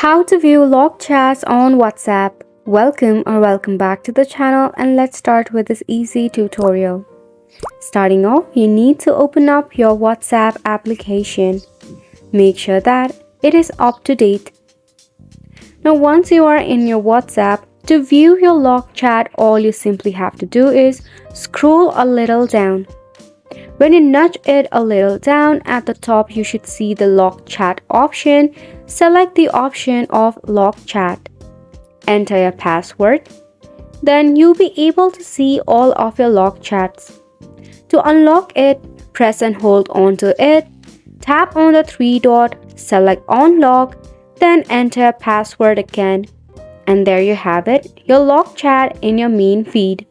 How to view locked chats on WhatsApp. Welcome back to the channel, and let's start with this easy tutorial. Starting off, you need to open up your WhatsApp application. Make sure that it is up to date. Now once you are in your WhatsApp, to view your locked chat, all you simply have to do is scroll a little down. When you nudge it a little down, at the top you should see the lock chat option. Select the option of lock chat. Enter your password. Then you'll be able to see all of your lock chats. To unlock it, press and hold onto it. Tap on the three dot, select unlock, then enter password again. And there you have it, your lock chat in your main feed.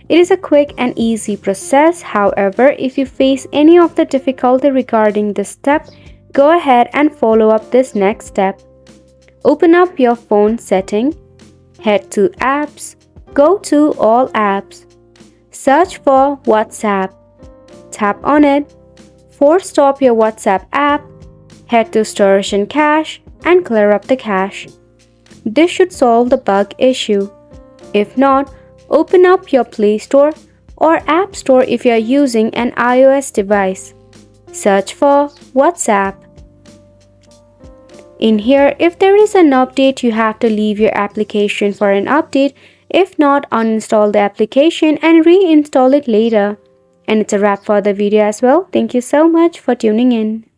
It is a quick and easy process. However, if you face any of the difficulty regarding this step, go ahead and follow up this next step. Open up your phone setting, head to apps, go to all apps, search for WhatsApp, tap on it, force stop your WhatsApp app, head to storage and cache and clear up the cache. This should solve the bug issue. If not, open up your Play Store or App Store if you are using an iOS device. Search for WhatsApp. In here, if there is an update, you have to leave your application for an update. If not, uninstall the application and reinstall it later. And it's a wrap for the video as well. Thank you so much for tuning in.